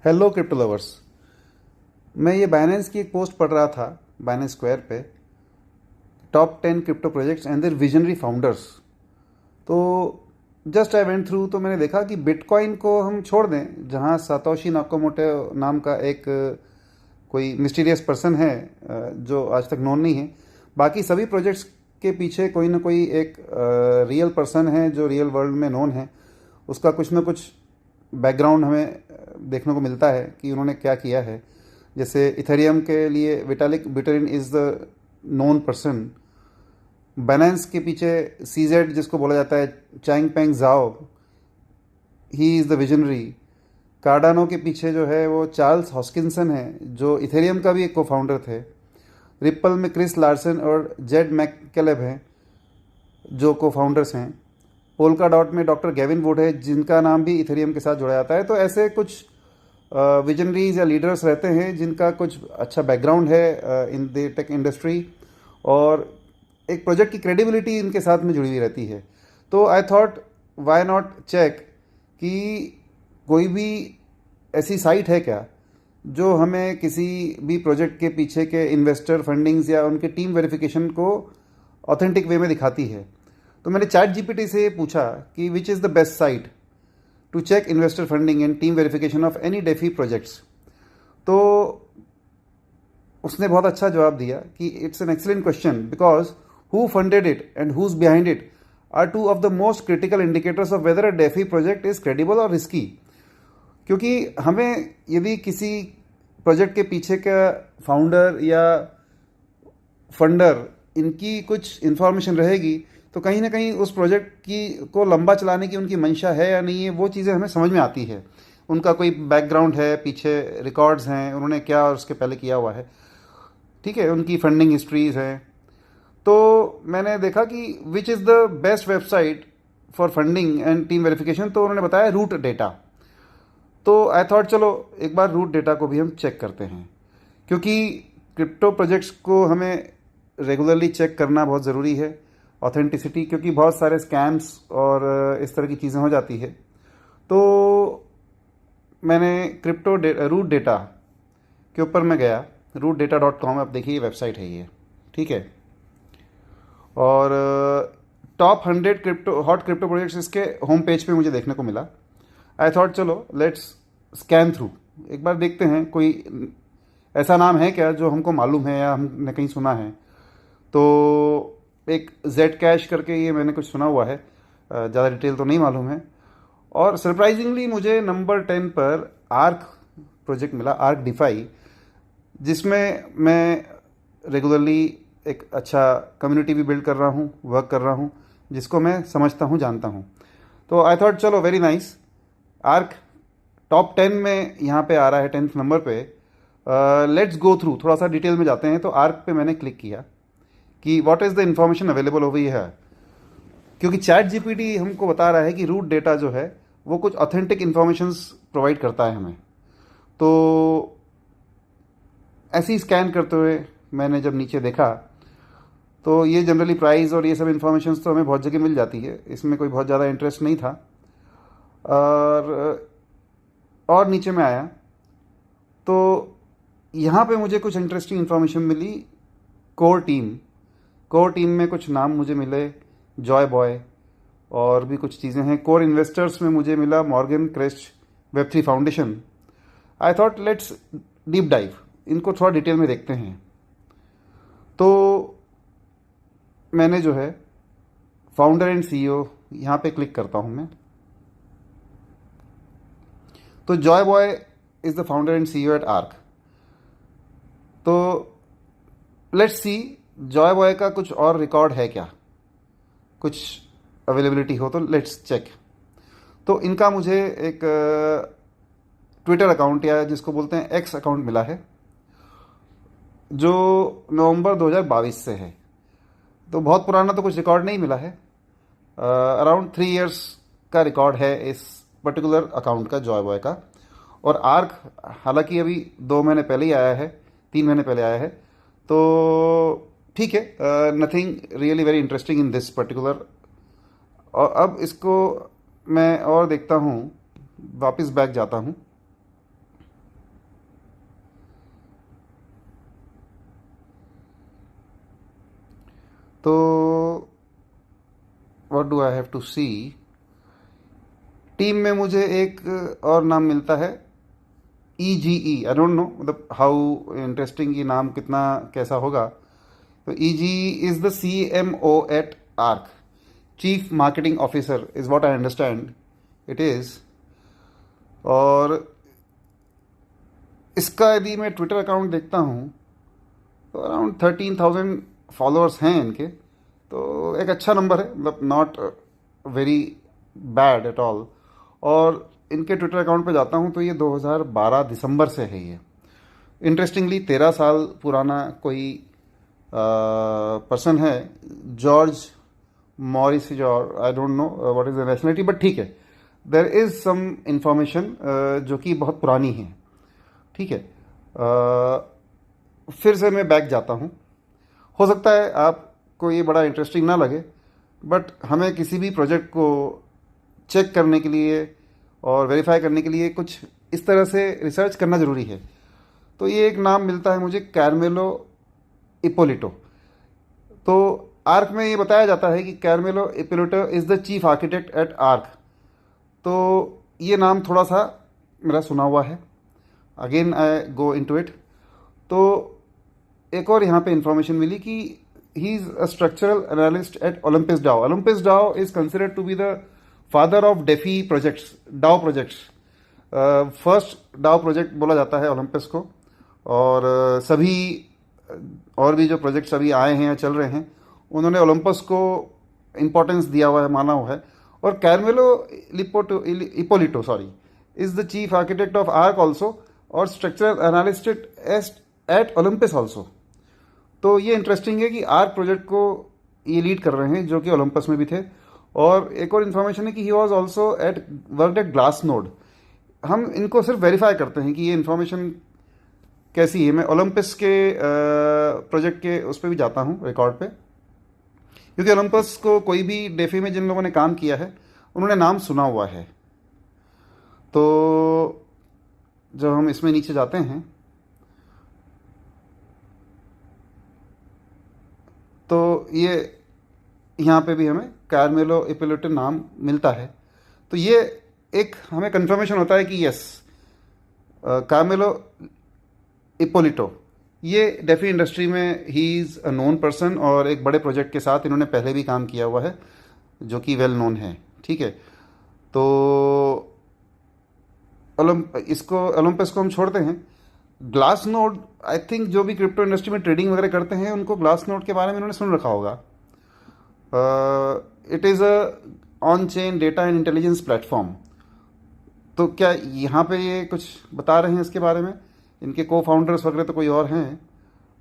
Hello crypto lovers. मैं ये Binance की एक पोस्ट पढ़ रहा था बाइनेंस स्क्वायर पे, top 10 crypto projects and their visionary founders. तो जस्ट आई वेंट थ्रू, तो मैंने देखा कि बिटकॉइन को हम छोड़ दें, जहाँ सातोशी नाकामोटो नाम का एक कोई मिस्टीरियस पर्सन है जो आज तक नोन नहीं है। बाकी सभी प्रोजेक्ट्स के पीछे कोई ना कोई एक रियल पर्सन है जो रियल वर्ल्ड में नोन है। उसका कुछ ना कुछ बैकग्राउंड हमें देखने को मिलता है कि उन्होंने क्या किया है। जैसे इथेरियम के लिए Vitalik Buterin is the known person. Binance के पीछे सीजेड जिसको बोला जाता है, चैंगपेंग जाओ, he is the visionary. Cardano के पीछे जो है वो चार्ल्स हॉस्किंसन है, जो इथेरियम का भी एक को फाउंडर थे। रिप्पल में क्रिस लार्सन और जेड मैककेलेब हैं जो को फाउंडर्स हैं। पोल्का डॉट में डॉक्टर गेविन वुड है, जिनका नाम भी इथेरियम के साथ जोड़ा जाता है। तो ऐसे कुछ विजनरीज या लीडर्स रहते हैं जिनका कुछ अच्छा बैकग्राउंड है इन द टेक इंडस्ट्री, और एक प्रोजेक्ट की क्रेडिबिलिटी इनके साथ में जुड़ी हुई रहती है। तो I thought why not check कि कोई भी ऐसी साइट है क्या जो हमें किसी भी प्रोजेक्ट के पीछे के इन्वेस्टर फंडिंग्स या उनके टीम वेरिफिकेशन को ऑथेंटिक वे में दिखाती है। तो मैंने चैट जीपीटी से पूछा कि which is the best site to check investor funding and team verification of any DeFi projects. तो उसने बहुत अच्छा जवाब दिया कि it's an excellent question because who funded it and who's behind it are two of the most critical indicators of whether a DeFi project is credible और risky. क्योंकि हमें यदि किसी प्रोजेक्ट के पीछे का फाउंडर या फंडर इनकी कुछ इंफॉर्मेशन रहेगी तो कहीं ना कहीं उस प्रोजेक्ट की को लंबा चलाने की उनकी मंशा है या नहीं है, वो चीज़ें हमें समझ में आती है। उनका कोई बैकग्राउंड है, पीछे रिकॉर्ड्स हैं, उन्होंने क्या और उसके पहले किया हुआ है, ठीक है, उनकी फंडिंग हिस्ट्रीज हैं। तो मैंने देखा कि which is the best website for funding and team verification, तो उन्होंने बताया रूट डेटा। तो आई थॉट चलो एक बार रूट डेटा को भी हम चेक करते हैं, क्योंकि क्रिप्टो प्रोजेक्ट्स को हमें रेगुलरली चेक करना बहुत ज़रूरी है, ऑथेंटिसिटी, क्योंकि बहुत सारे स्कैम्स और इस तरह की चीज़ें हो जाती है। तो मैंने रूट डेटा के ऊपर मैं गया, rootdata.com, आप देखिए वेबसाइट है ये, ठीक है। और टॉप 100 हॉट क्रिप्टो प्रोजेक्ट्स इसके होम पेज पे मुझे देखने को मिला। आई थॉट चलो लेट्स स्कैन थ्रू, एक बार देखते हैं कोई ऐसा नाम है क्या जो हमको मालूम है या हमने कहीं सुना है। तो एक जेड कैश करके ये मैंने कुछ सुना हुआ है, ज़्यादा डिटेल तो नहीं मालूम है। और सरप्राइजिंगली मुझे नंबर 10 पर आर्क प्रोजेक्ट मिला, आर्क डिफाई, जिसमें मैं रेगुलरली एक अच्छा कम्युनिटी भी बिल्ड कर रहा हूँ, वर्क कर रहा हूँ, जिसको मैं समझता हूँ, जानता हूँ। तो आई थॉट चलो वेरी नाइस, आर्क टॉप 10 में यहाँ पे आ रहा है, 10th नंबर पे। लेट्स गो थ्रू, थोड़ा सा डिटेल में जाते हैं। तो आर्क पे मैंने क्लिक किया कि what is the information available over here, क्योंकि चैट जीपीटी हमको बता रहा है कि रूट डेटा जो है वो कुछ ऑथेंटिक इन्फॉर्मेशंस प्रोवाइड करता है हमें। तो ऐसे ही स्कैन करते हुए मैंने जब नीचे देखा तो ये जनरली प्राइस और ये सब इन्फॉर्मेशंस तो हमें बहुत जगह मिल जाती है, इसमें कोई बहुत ज़्यादा इंटरेस्ट नहीं था। और नीचे में आया तो यहाँ पे मुझे कुछ इंटरेस्टिंग इन्फॉर्मेशन मिली। कोर टीम में कुछ नाम मुझे मिले, जॉय बॉय और भी कुछ चीज़ें हैं। कोर इन्वेस्टर्स में मुझे मिला Morgan crest, Web3 foundation. I thought let's deep dive, इनको थोड़ा डिटेल में देखते हैं। तो मैंने जो है फाउंडर एंड सीईओ यहाँ पे क्लिक करता हूँ मैं। तो Joy boy is the founder and CEO at Arc. तो लेट्स सी जॉय बॉय का कुछ और रिकॉर्ड है क्या, कुछ अवेलेबिलिटी हो तो लेट्स चेक। तो इनका मुझे एक ट्विटर अकाउंट या जिसको बोलते हैं एक्स अकाउंट मिला है, जो नवंबर 2022 से है। तो बहुत पुराना तो कुछ रिकॉर्ड नहीं मिला है, अराउंड 3 इयर्स का रिकॉर्ड है इस पर्टिकुलर अकाउंट का, जॉय बॉय का। और आर्क हालांकि अभी 2 महीने पहले ही आया है, 3 महीने पहले आया है। तो ठीक है, nothing really very interesting in this particular. और अब इसको मैं और देखता हूँ, वापस बैक जाता हूँ। तो what do I have to see, team में मुझे एक और नाम मिलता है EGE। आई डोंट नो मतलब हाउ इंटरेस्टिंग ये नाम कितना कैसा होगा। तो EGE is the CMO at Arc, chief marketing officer is what I understand it is. और इसका यदि मैं ट्विटर अकाउंट देखता हूँ तो अराउंड 13,000 फॉलोअर्स हैं इनके। तो एक अच्छा नंबर है, मतलब not very bad at all. और इनके ट्विटर अकाउंट पे जाता हूँ तो ये 2012 दिसंबर से है ये। इंटरेस्टिंगली 13 साल पुराना कोई पर्सन है, George Morris, George, I don't know what is the nationality, but ठीक है, देर इज सम इंफॉर्मेशन जो कि बहुत पुरानी है। ठीक है, फिर से मैं बैक जाता हूँ। हो सकता है आपको ये बड़ा इंटरेस्टिंग ना लगे, बट हमें किसी भी प्रोजेक्ट को चेक करने के लिए और वेरीफाई करने के लिए कुछ इस तरह से रिसर्च करना ज़रूरी है। तो ये एक नाम मिलता है मुझे, कार्मेलो इपोलिटो। तो आर्क में ये बताया जाता है कि Carmelo Ippolito is the chief architect at Arc. तो ये नाम थोड़ा सा मेरा सुना हुआ है, again I go into it. तो एक और यहाँ पे इंफॉर्मेशन मिली कि he is a structural analyst at Olympus DAO. Olympus DAO is considered to be the father of DeFi projects, DAO projects. First DAO project बोला जाता है ओलंपस को। और सभी और भी जो प्रोजेक्ट्स अभी आए हैं या चल रहे हैं उन्होंने ओलंपस को इम्पोर्टेंस दिया हुआ है, माना हुआ है। और Carmelo Ippolito is the chief architect of Arc also, और structural analyst at Olympus also. तो ये इंटरेस्टिंग है कि आर्क प्रोजेक्ट को ये लीड कर रहे हैं जो कि ओलंपस में भी थे। और एक और इन्फॉर्मेशन है कि he was also worked eight glass node. हम इनको सिर्फ वेरीफाई करते हैं कि ये इन्फॉर्मेशन कैसी है। मैं ओलंपस के प्रोजेक्ट के उस पर भी जाता हूँ रिकॉर्ड पे, क्योंकि ओलंपस को कोई भी डेफी में जिन लोगों ने काम किया है उन्होंने नाम सुना हुआ है। तो जब हम इसमें नीचे जाते हैं तो ये यहाँ पे भी हमें कार्मेलो इपोलिटो नाम मिलता है। तो ये एक हमें कंफर्मेशन होता है कि यस, कार्मेलो इपोलिटो ये डेफी इंडस्ट्री में ही इज़ अ नोन पर्सन, और एक बड़े प्रोजेक्ट के साथ इन्होंने पहले भी काम किया हुआ है जो कि वेल नोन है। ठीक है, तो ओलंपस को हम छोड़ते हैं। ग्लास नोड, आई थिंक जो भी क्रिप्टो इंडस्ट्री में ट्रेडिंग वगैरह करते हैं उनको ग्लास नोड के बारे में उन्होंने सुन रखा होगा। It is a on chain data and intelligence platform. तो क्या यहाँ पे ये कुछ बता रहे हैं इसके बारे में? इनके को फाउंडर्स वगैरह तो कोई और हैं।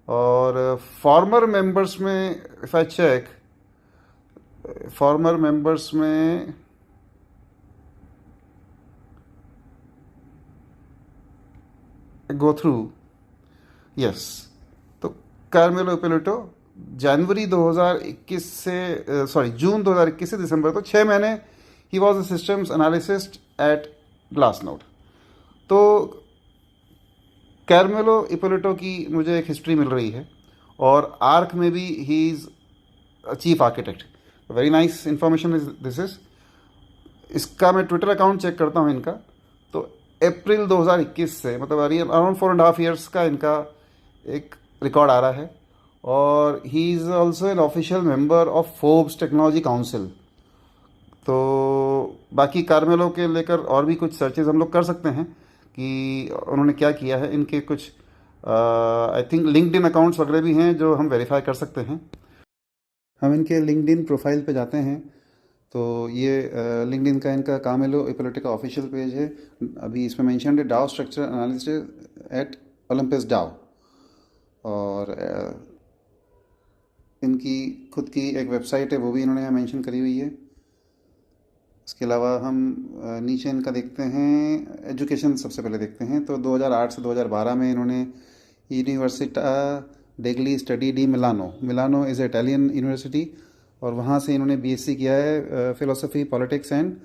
और फॉर्मर मेंबर्स में if I check, former members में गो थ्रू, यस। तो कार्मेलो इपोलिटो जनवरी 2021 से जून 2021 से दिसंबर, तो 6 महीने ही was a systems analyst at Glassnode. तो कार्मेलो इपोलिटो की मुझे एक हिस्ट्री मिल रही है, और आर्क में भी he is chief architect. Very nice information is this is. इसका मैं ट्विटर अकाउंट चेक करता हूँ इनका, तो अप्रैल 2021 से, मतलब अराउंड 4.5 ईयर्स का इनका एक रिकॉर्ड आ रहा है। और he is also an official member of Forbes technology council. तो बाकी कार्मेलो के लेकर और भी कुछ सर्चेज हम लोग कर सकते हैं कि उन्होंने क्या किया है। इनके कुछ आई थिंक लिंक्डइन अकाउंट्स वगैरह भी हैं जो हम वेरीफाई कर सकते हैं। हम इनके लिंक्डइन प्रोफाइल पे जाते हैं तो ये लिंक्डइन का इनका कार्मेलो इपोलिटो का ऑफिशियल पेज है। अभी इसमें मेंशन है DAO structure analyst at Olympus DAO, और इनकी खुद की एक वेबसाइट है वो भी इन्होंने यहाँ मेंशन करी हुई है। इसके अलावा हम नीचे इनका देखते हैं, एजुकेशन सबसे पहले देखते हैं। तो 2008 से 2012 में इन्होंने Universita degli Studi di Milano is Italian university, और वहाँ से इन्होंने बीएससी किया है फिलोसफी पॉलिटिक्स एंड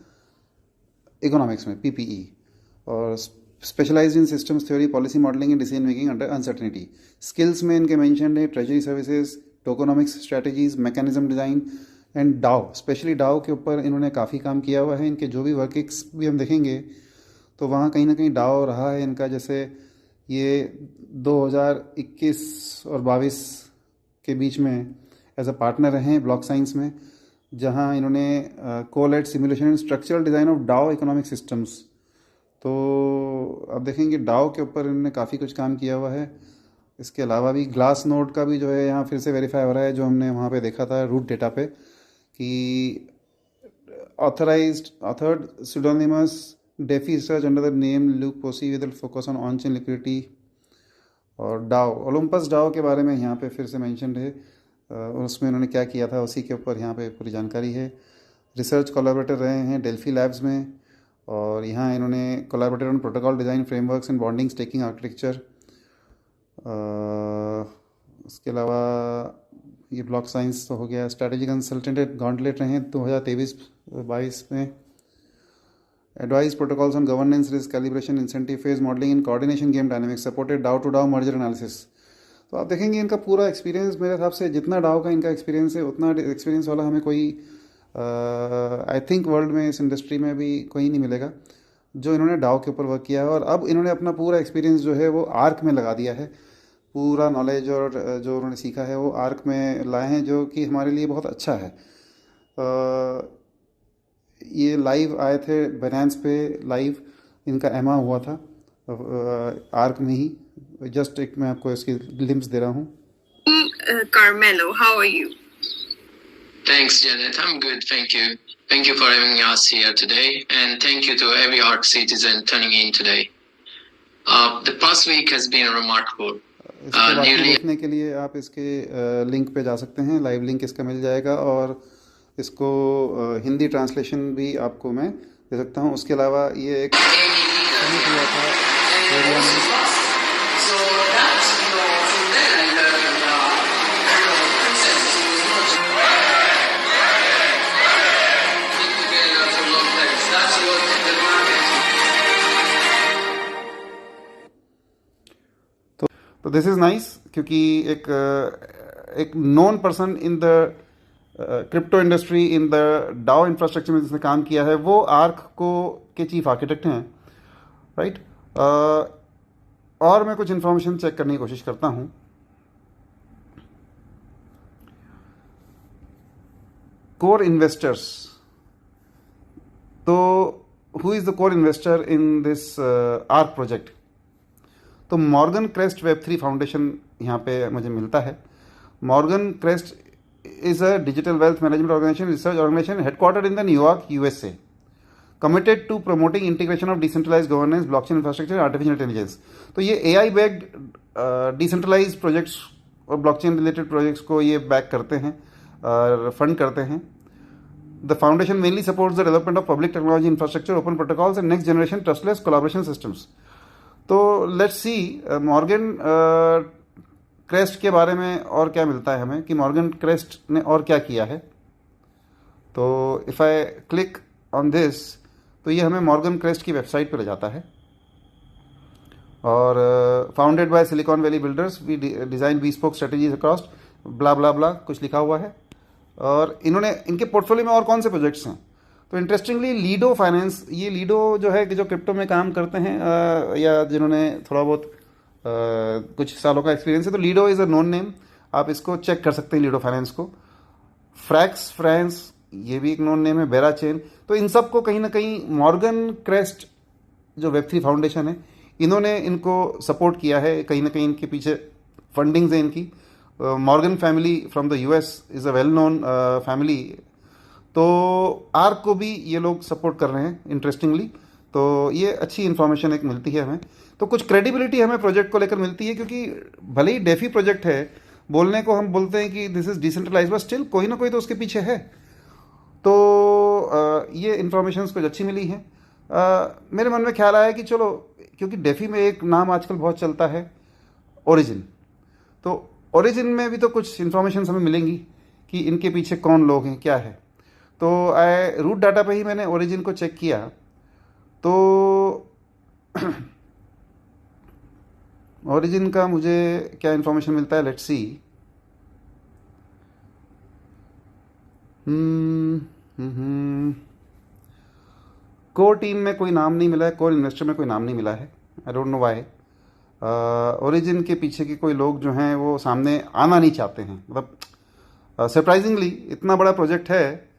इकोनॉमिक्स में, पीपीई, और specialised in systems theory, policy modelling and decision making under uncertainty. Skills में इनके मेंशन है treasury services, tokenomics strategies, mechanism design and DAO, specially DAO के ऊपर इन्होंने काफ़ी काम किया हुआ है। इनके जो भी वर्किंग्स भी हम देखेंगे तो वहाँ कहीं ना कहीं डाओ रहा है इनका। जैसे ये 2021 और 22 के बीच में एज अ पार्टनर रहे हैं ब्लॉक साइंस में, जहाँ इन्होंने co-led simulation and structural design of DAO economic systems. तो अब देखेंगे डाओ के ऊपर इन्होंने काफ़ी कुछ काम किया हुआ है। इसके अलावा भी ग्लास नोड का भी जो है यहाँ फिर से वेरीफाई हो रहा है, जो हमने वहाँ पे देखा था रूट डेटा पे कि authored pseudonymous DeFi research under the name Luke Posey with a focus on on-chain liquidity। और डाओ ओलंपस डाओ के बारे में यहाँ पे फिर से मेंशन है, उसमें उन्होंने क्या किया था उसी के ऊपर यहाँ पे पूरी जानकारी है। रिसर्च कोलैबोरेटर रहे हैं डेल्फी लैब्स में, और यहाँ इन्होंने collaborated on protocol design frameworks and bonding staking architecture. उसके अलावा ये ब्लॉक साइंस तो हो गया। स्ट्रैटेजी कंसल्टेंट गॉन्टलेट रहे हैं 2023-22 में। Advice protocols on governance, risk calibration, incentive phase modelling and coordination, game dynamics, supported डाउ टू डाउ मर्जर एनालिसिस। तो आप देखेंगे इनका पूरा एक्सपीरियंस, मेरे हिसाब से जितना डाउ का इनका एक्सपीरियंस है उतना एक्सपीरियंस वाला हमें कोई आई थिंक वर्ल्ड में इस इंडस्ट्री में भी कोई नहीं मिलेगा जो इन्होंने डाउ के ऊपर वर्क किया है। और अब इन्होंने अपना पूरा एक्सपीरियंस जो है वो आर्क में लगा दिया है। पूरा नॉलेज और जो उन्होंने सीखा है वो आर्क में लाए हैं, जो कि हमारे लिए बहुत अच्छा है। ये लाइव आए थे बाइनेंस पे, लाइव इनका एमा हुआ था आर्क में ही। जस्ट एक मैं आपको इसकी लिंक्स दे रहा हूँ। Carmelo, how are you? Thanks, Janet. I'm good, thank you. Thank you for having us here today, and thank you to every ARC citizen tuning in today. The past week has been remarkable. इसके बाकी देखने के लिए आप इसके link पे जा सकते हैं, लाइव लिंक इसका मिल जाएगा, और इसको हिंदी ट्रांसलेशन भी आपको मैं दे सकता हूँ। उसके अलावा ये एक हुआ था एरिया में। तो दिस इज़ नाइस, क्योंकि एक non person in the crypto industry, in the Dow infrastructure में जिसने काम किया है, वो आर्क को के चीफ आर्किटेक्ट हैं, राइट। और मैं कुछ इन्फॉर्मेशन चेक करने की कोशिश करता हूँ। कोर इन्वेस्टर्स, तो who is the core investor in this arc project? तो मॉर्गन क्रेस्ट वेब3 फाउंडेशन यहाँ पे मुझे मिलता है। Morgan crest is a digital wealth management organization, research organization headquartered in the New York, USA, committed to promoting integration of decentralized governance, blockchain infrastructure, artificial intelligence। तो ये AI backed decentralized projects और blockchain related projects को ये back करते हैं और fund करते हैं। The foundation mainly supports the development of public technology infrastructure, open protocols and next generation trustless collaboration systems। तो let's see Morgan क्रेस्ट के बारे में और क्या मिलता है हमें, कि मॉर्गन क्रेस्ट ने और क्या किया है। तो if I click on this, तो ये हमें मॉर्गन क्रेस्ट की वेबसाइट पर ले जाता है। और founded by Silicon Valley builders, we design bespoke strategies across blah blah blah कुछ लिखा हुआ है। और इन्होंने इनके पोर्टफोलियो में और कौन से प्रोजेक्ट्स हैं, तो इंटरेस्टिंगली लीडो फाइनेंस, ये लीडो जो है कि जो क्रिप्टो में काम करते हैं या जिन्होंने थोड़ा बहुत कुछ सालों का एक्सपीरियंस है, तो ludo is a known name, आप इसको चेक कर सकते हैं लीडो फाइनेंस को। फ्रैक्स फ्रांस, ये भी एक नोन नेम है। बेरा चेन, तो इन सब को कहीं ना कहीं मॉर्गन क्रेस्ट जो वेब3 फाउंडेशन है, इन्होंने इनको सपोर्ट किया है। कहीं ना कहीं इनके पीछे फंडिंग्स है इनकी। Morgan family from the US is a well known family. तो आर्क को भी ये लोग सपोर्ट कर रहे हैं इंटरेस्टिंगली। तो ये अच्छी इन्फॉर्मेशन एक मिलती है हमें। तो कुछ क्रेडिबिलिटी हमें प्रोजेक्ट को लेकर मिलती है, क्योंकि भले ही डेफी प्रोजेक्ट है, बोलने को हम बोलते हैं कि this is decentralize, but still कोई ना कोई तो उसके पीछे है। तो ये इन्फॉर्मेशन कुछ अच्छी मिली हैं। मेरे मन में ख्याल आया कि चलो, क्योंकि डेफी में एक नाम आजकल बहुत चलता है, ओरिजिन। तो ओरिजिन में भी तो कुछ इन्फॉर्मेशन हमें मिलेंगी कि इनके पीछे कौन लोग हैं, क्या है। तो रूट डाटा पे ही मैंने ओरिजिन को चेक किया, तो ओरिजिन का मुझे क्या इन्फॉर्मेशन मिलता है, लेट्स सी। कोर टीम में कोई नाम नहीं मिला है, कोर इन्वेस्टर में कोई नाम नहीं मिला है। आई डोंट नो वाई। ओरिजिन के पीछे के कोई लोग जो हैं वो सामने आना नहीं चाहते हैं। मतलब सरप्राइजिंगली इतना बड़ा प्रोजेक्ट है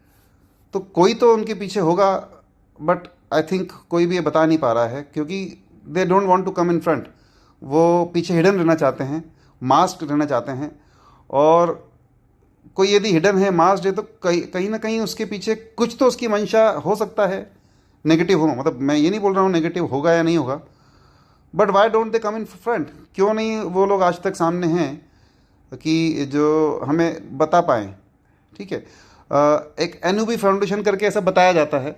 तो कोई तो उनके पीछे होगा, बट आई थिंक कोई भी ये बता नहीं पा रहा है क्योंकि they don't want to come in front. वो पीछे हिडन रहना चाहते हैं, मास्क रहना चाहते हैं। और कोई यदि हिडन है, मास्क है, तो कहीं ना कहीं उसके पीछे कुछ तो उसकी मंशा हो सकता है नेगेटिव हो। मतलब मैं ये नहीं बोल रहा हूँ नेगेटिव होगा या नहीं होगा, but why don't they come in front? क्यों नहीं वो लोग आज तक सामने हैं कि जो हमें बता पाएँ? ठीक है। एक एनयूबी फाउंडेशन करके ऐसा बताया जाता है,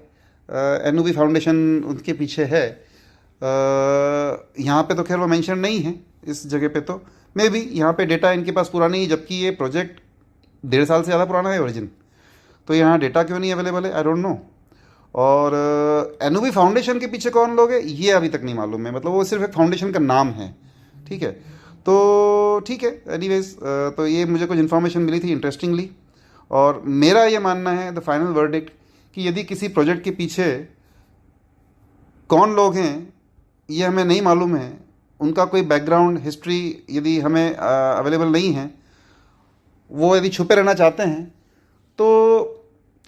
एनयूबी फाउंडेशन उनके पीछे है। यहाँ पे तो खैर वो मेंशन नहीं है इस जगह पे, तो मे बी यहाँ पे डेटा इनके पास पूरा नहीं है, जबकि ये प्रोजेक्ट 1.5 साल से ज़्यादा पुराना है ओरिजिन। तो यहाँ डेटा क्यों नहीं अवेलेबल है, आई डोंट नो। और एनयूबी फाउंडेशन के पीछे कौन लोग हैं ये अभी तक नहीं मालूम है। मतलब वो सिर्फ एक फाउंडेशन का नाम है। ठीक है, तो ठीक है। एनीवेज, तो ये मुझे कुछ इन्फॉर्मेशन मिली थी इंटरेस्टिंगली, और मेरा ये मानना है द फाइनल वर्डिक्ट कि यदि किसी प्रोजेक्ट के पीछे कौन लोग हैं ये हमें नहीं मालूम है, उनका कोई बैकग्राउंड हिस्ट्री यदि हमें अवेलेबल नहीं है, वो यदि छुपे रहना चाहते हैं, तो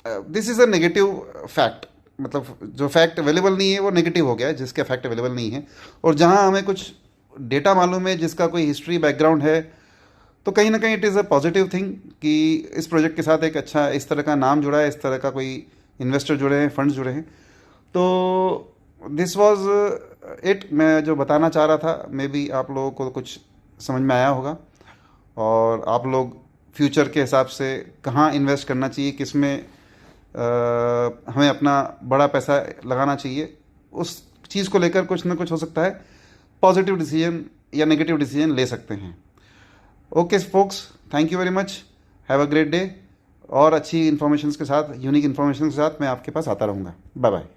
this is a negative fact. मतलब जो फैक्ट अवेलेबल नहीं है वो नेगेटिव हो गया है, जिसके फैक्ट अवेलेबल नहीं है। और जहाँ हमें कुछ डेटा मालूम है, जिसका कोई हिस्ट्री बैकग्राउंड है, तो कहीं ना कहीं it is a positive thing कि इस प्रोजेक्ट के साथ एक अच्छा इस तरह का नाम जुड़ा है, इस तरह का कोई इन्वेस्टर जुड़े हैं, फंड्स जुड़े हैं। तो दिस वाज इट। मैं जो बताना चाह रहा था, मे बी आप लोगों को कुछ समझ में आया होगा, और आप लोग फ्यूचर के हिसाब से कहाँ इन्वेस्ट करना चाहिए, किस में हमें अपना बड़ा पैसा लगाना चाहिए, उस चीज़ को लेकर कुछ ना कुछ हो सकता है पॉजिटिव डिसीजन या नेगेटिव डिसीजन ले सकते हैं। Okay folks, thank you very much, have a great day. और अच्छी इन्फॉर्मेशन के साथ, यूनिक इन्फॉर्मेशन के साथ मैं आपके पास आता रहूँगा। Bye bye.